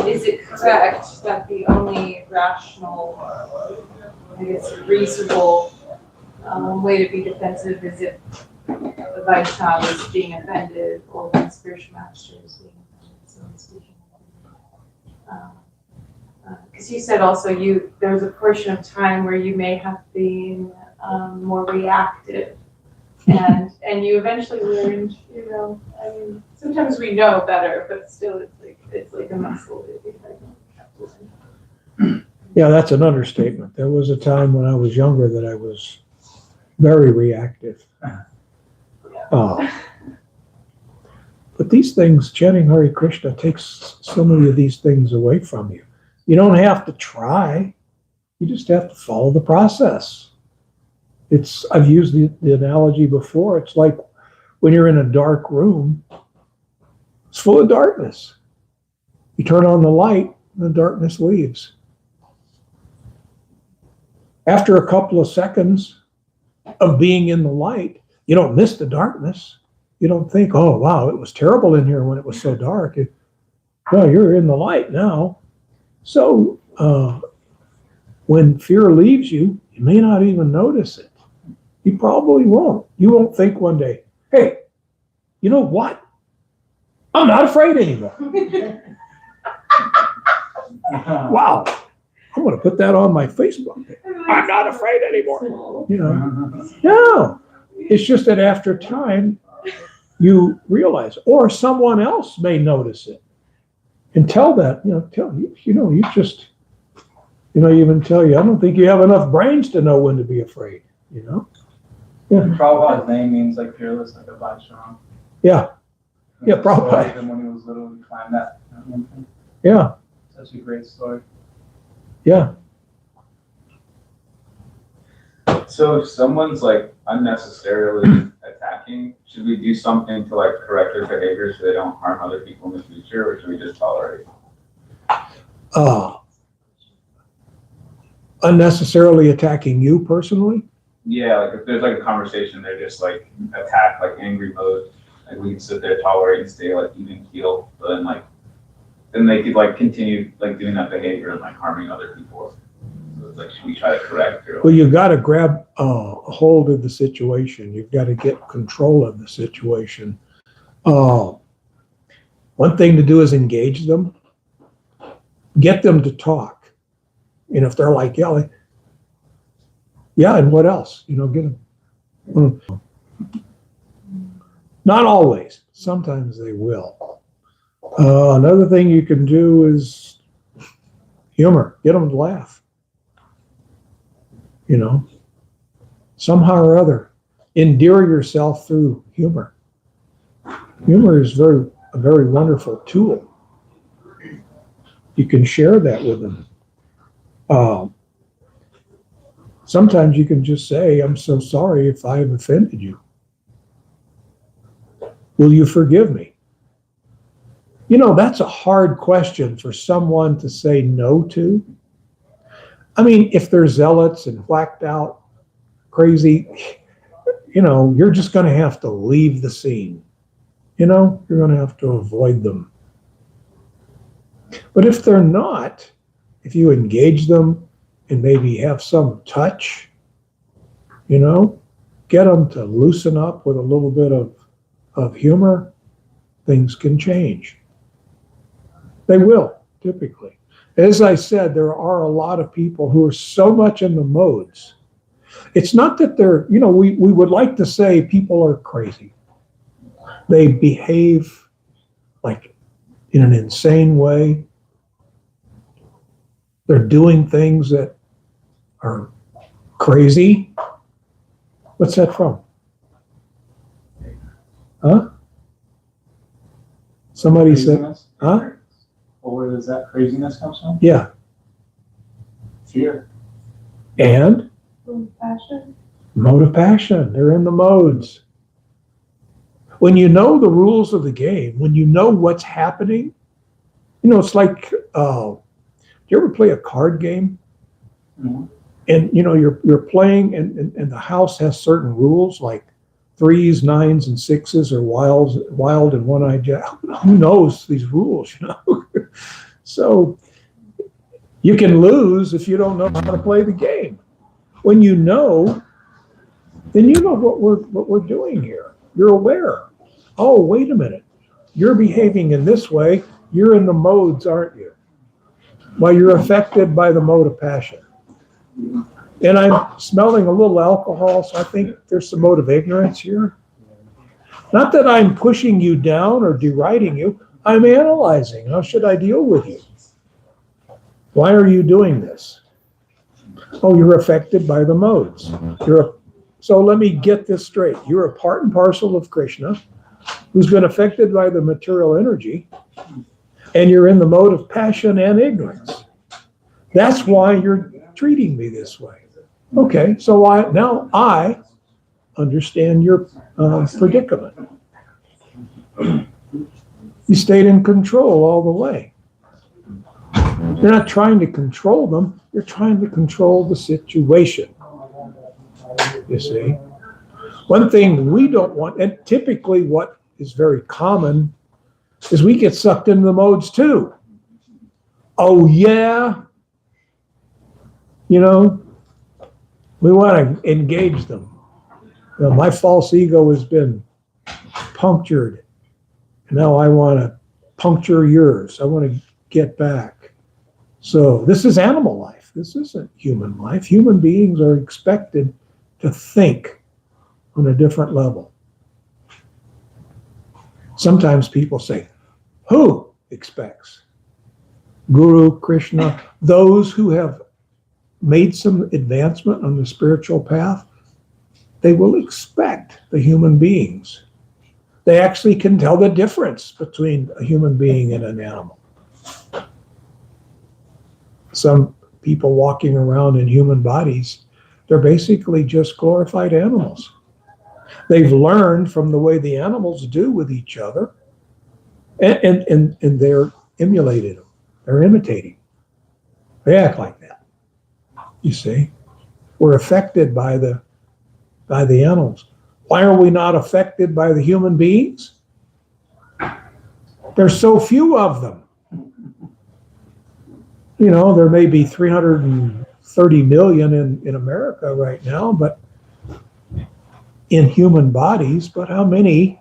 is it correct that the only rational, I guess, reasonable way to be defensive is if the Vaishnava is being offended or when spiritual master is being offended, so speaking. Because you said also there's a portion of time where you may have been more reactive, and you eventually learned, you know, I mean, sometimes we know better, but still it's like a muscle that we have to learn. Yeah, that's an understatement. There was a time when I was younger that I was very reactive. But these things, chanting Hare Krishna takes so many of these things away from you. You don't have to try. You just have to follow the process. I've used the analogy before. It's like when you're in a dark room, it's full of darkness. You turn on the light, and the darkness leaves. After a couple of seconds of being in the light, you don't miss the darkness. You don't think, oh, wow, it was terrible in here when it was so dark. No, you're in the light now. So when fear leaves you, you may not even notice it. You probably won't. You won't think one day, hey, you know what? I'm not afraid anymore. Wow. I'm going to put that on my Facebook. I'm not afraid anymore. You know, no. It's just that after time, you realize, or someone else may notice it and tell that, you just, even tell you, I don't think you have enough brains to know when to be afraid, Yeah. Prabhupada's name means like fearless, like a Vaishnava. Yeah. Yeah, Prabhupada. Even when he was little, he climbed that mountain. Yeah. Such a great story. Yeah. So if someone's like unnecessarily attacking, should we do something to like correct their behavior so they don't harm other people in the future, or should we just tolerate? Unnecessarily attacking you personally? Yeah, like if there's like a conversation, they're just like attack, like angry mode. Like we can sit there, tolerate, and stay like even keel, but then they could like continue like doing that behavior and like harming other people. So it's like, should we try to correct it? Well, you've got to grab a hold of the situation. You've got to get control of the situation. One thing to do is engage them. Get them to talk. And if they're like yelling, yeah, and what else? Get them. Not always. Sometimes they will. Another thing you can do is humor. Get them to laugh. Somehow or other, endear yourself through humor. Humor is a very wonderful tool. You can share that with them. Sometimes you can just say, I'm so sorry if I have offended you. Will you forgive me? You know, that's a hard question for someone to say no to. I mean, if they're zealots and whacked out, crazy, you know, you're just going to have to leave the scene. You know, you're going to have to avoid them. But if they're not, if you engage them and maybe have some touch, you know, get them to loosen up with a little bit of humor, things can change. They will, typically. As I said, there are a lot of people who are so much in the modes. It's not that they're, you know, we would like to say people are crazy. They behave like in an insane way. They're doing things that are crazy. What's that from? Huh? Somebody said, Craziness? huh? Or where does that craziness come from? Yeah. Fear. And Passion. mode of passion. They're in the modes. When you know the rules of the game, when you know what's happening, you know, it's like, do you ever play a card game? Mm-hmm. And, you know, you're playing and the house has certain rules like 3s, 9s, and 6s are wild and one-eyed. Who knows these rules, you know? So you can lose if you don't know how to play the game. When you know, then you know what we're doing here. You're aware. Oh, wait a minute. You're behaving in this way. You're in the modes, aren't you? Well, you're affected by the mode of passion. And I'm smelling a little alcohol, so I think there's some mode of ignorance here. Not that I'm pushing you down or deriding you. I'm analyzing. How should I deal with you? Why are you doing this? Oh, you're affected by the modes. So let me get this straight. You're a part and parcel of Krishna who's been affected by the material energy, and you're in the mode of passion and ignorance. That's why you're treating me this way. Okay, so now I understand your predicament. You stayed in control all the way. You're not trying to control them, you're trying to control the situation. You see? One thing we don't want, and typically what is very common, is we get sucked into the modes too. Oh yeah, you know, we want to engage them. You know, my false ego has been punctured. Now I want to puncture yours. I want to get back. So this is animal life. This isn't human life. Human beings are expected to think on a different level. Sometimes people say, who expects? Guru, Krishna, those who have made some advancement on the spiritual path, they will expect the human beings. They actually can tell the difference between a human being and an animal. Some people walking around in human bodies, they're basically just glorified animals. They've learned from the way the animals do with each other, and they're emulating them. They're imitating. They act like that. You see, we're affected by the animals. Why are we not affected by the human beings? There's so few of them. You know, there may be 330 million in America right now, but in human bodies, but how many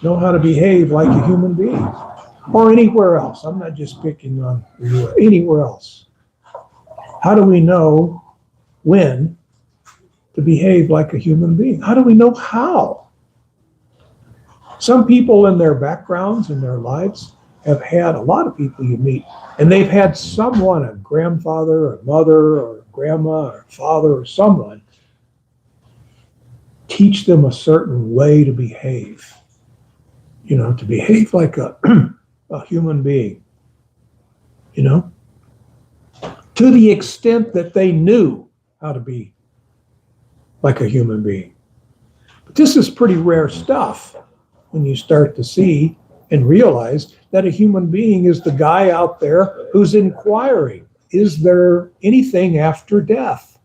know how to behave like a human being? Or anywhere else. I'm not just picking on the US, anywhere else. How do we know when to behave like a human being? How do we know how? Some people in their backgrounds, in their lives, have had, a lot of people you meet, and they've had someone, a grandfather, or mother, or grandma, or father, or someone, teach them a certain way to behave. to behave like a human being, to the extent that they knew how to be like a human being. But this is pretty rare stuff when you start to see and realize that a human being is the guy out there who's inquiring, is there anything after death?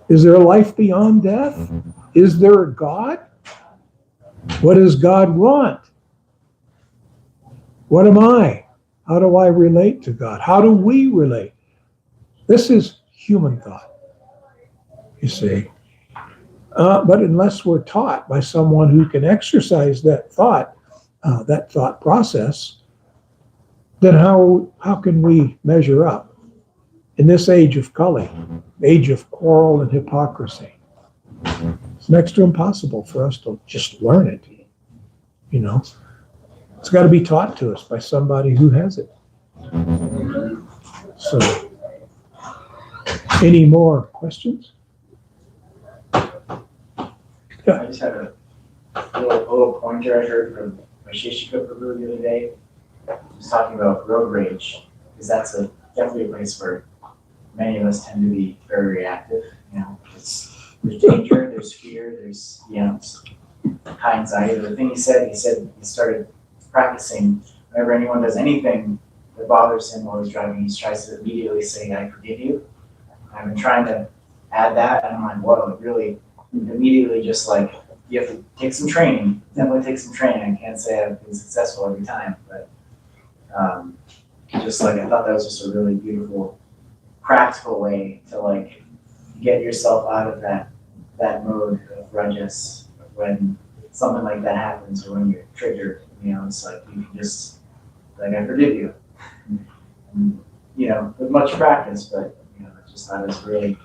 Is there a life beyond death? Is there a God? What does God want? What am I? How do I relate to God? How do we relate? This is human thought, you see. But unless we're taught by someone who can exercise that thought process, then how can we measure up in this age of Kali, age of quarrel and hypocrisy? It's next to impossible for us to just learn it. It's got to be taught to us by somebody who has it. So, any more questions? I just had a little pointer I heard from Shishika Prabhu the other day. He was talking about road rage, because that's definitely a place where many of us tend to be very reactive. There's danger, there's fear, there's high anxiety. The thing he said he started practicing whenever anyone does anything that bothers him while he's driving, he tries to immediately say, "I forgive you." I've been trying to add that, and I'm like, whoa, it really immediately just like, you have to take some training, definitely take some training. I can't say I've been successful every time, but just like, I thought that was just a really beautiful, practical way to get yourself out of that mode of rajas when something like that happens, or when you're triggered. It's like, you can just, I forgive you. And, with much practice, but I just thought it was a really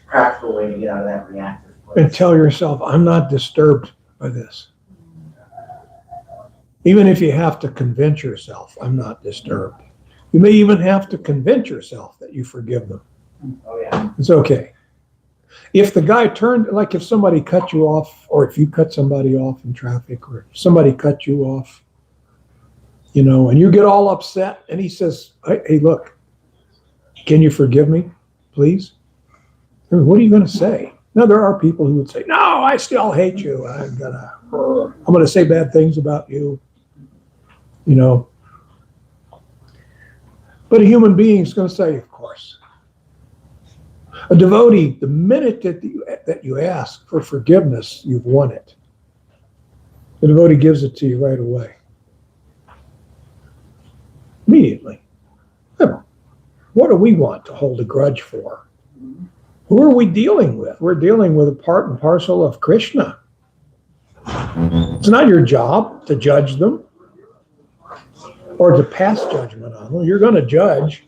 practical way to get out of that reactive place. And tell yourself, I'm not disturbed by this. Even if you have to convince yourself, I'm not disturbed. You may even have to convince yourself that you forgive them. Oh yeah. It's okay. If the guy like if somebody cut you off, or if you cut somebody off in traffic, or if somebody cut you off, and you get all upset, and he says, hey, look, can you forgive me, please? What are you going to say? Now, there are people who would say, no, I still hate you. I'm going to say bad things about you, But a human being is going to say, of course. A devotee, the minute that you ask for forgiveness, you've won it. The devotee gives it to you right away. Immediately. What do we want to hold a grudge for? Who are we dealing with? We're dealing with a part and parcel of Krishna. It's not your job to judge them or to pass judgment on them. You're going to judge.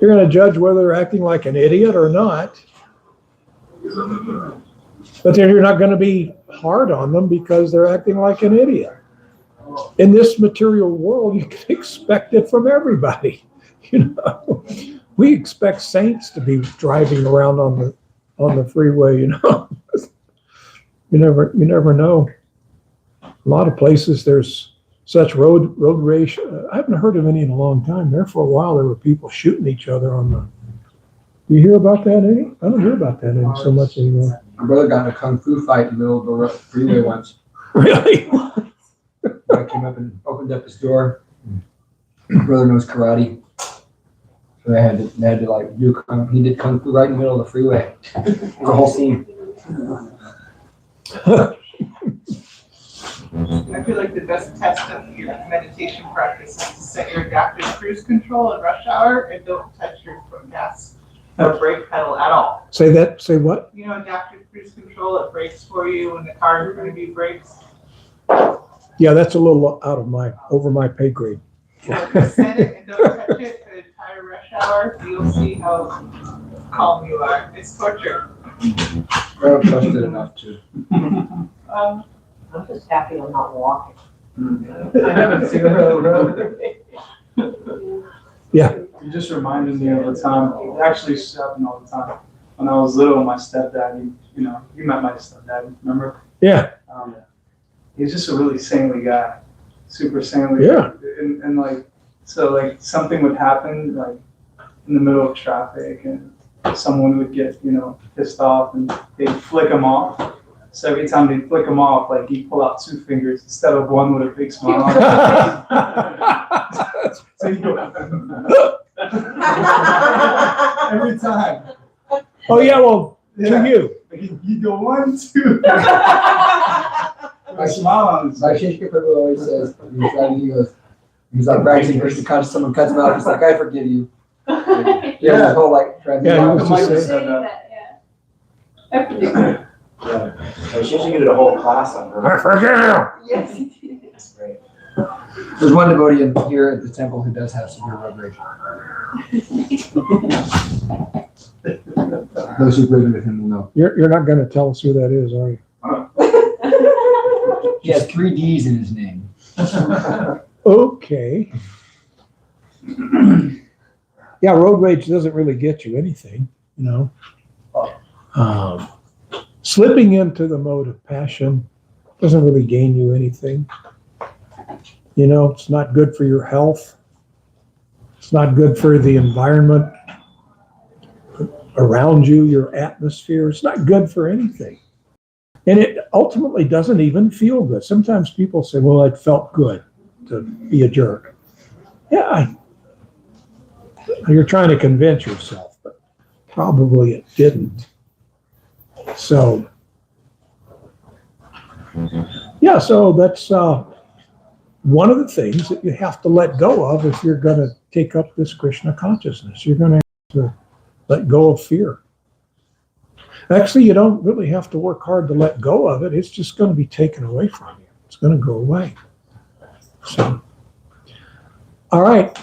You're going to judge whether they're acting like an idiot or not. But then you're not going to be hard on them because they're acting like an idiot. In this material world, you can expect it from everybody. We expect saints to be driving around on the freeway. You never know. A lot of places there's such road rage. I haven't heard of any in a long time. There for a while, there were people shooting each other on the. Do you hear about that any? I don't hear about that any so much anymore. My brother got in a kung fu fight in the middle of the freeway once. Really? I came up and opened up his door. My brother knows karate. So they had to he did kung fu right in the middle of the freeway. It was a whole scene. I feel like the best test of your meditation practice is to set your adaptive cruise control at rush hour and don't touch your foot gas or brake pedal at all. Say what? Adaptive cruise control, it brakes for you when the car in front of you brakes. Yeah, that's a little over my pay grade. So just set it and don't touch it the entire rush hour. You'll see how calm you are. It's torture. I don't trust it enough to. I'm just happy I'm not walking. I haven't seen her on the road. Yeah. You just reminded me of a time, it actually used to happen all the time. When I was little, my stepdad, you met my stepdad, remember? Yeah. he's just a really saintly guy, super saintly. Yeah. And like, so like something would happen like in the middle of traffic and someone would get, pissed off and they'd flick him off. So every time they'd flick him off, like he'd pull out 2 fingers instead of one with a big smile on it. So he'd go, every time. Oh, yeah, well, to Yeah. you. Like he'd go 1, 2. With a smile on his My face. Shishka Prabhu always says, he's like practicing Krishna consciousness, someone cuts him out, he's like, I forgive you. Yeah, his whole like, trying to. Yeah, he was Michael just said saying. that. Yeah. I forgive you. Yeah. So she did a whole class on her. I forgive you. Yes, he did. It's great. There's one devotee here at the temple who does have severe road rage. Those who've ridden with him will know. You're not gonna tell us who that is, are you? He has 3 D's in his name. Okay. Yeah, road rage doesn't really get you anything, Slipping into the mode of passion doesn't really gain you anything. It's not good for your health. It's not good for the environment around you, your atmosphere. It's not good for anything. And it ultimately doesn't even feel good. Sometimes people say, well, it felt good to be a jerk. Yeah, you're trying to convince yourself, but probably it didn't. So, yeah, so that's one of the things that you have to let go of if you're going to take up this Krishna consciousness. You're going to have to let go of fear. Actually, you don't really have to work hard to let go of it. It's just going to be taken away from you. It's going to go away. So, all right.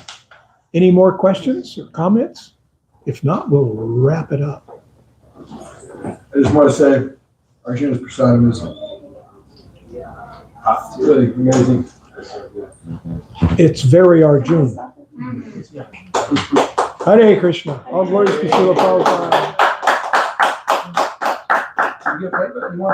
Any more questions or comments? If not, we'll wrap it up. I just want to say, Arjuna's prasadam is really amazing. It's very Arjuna. Hare Krishna. All glories to Srila Prabhupada. You get paid, but you want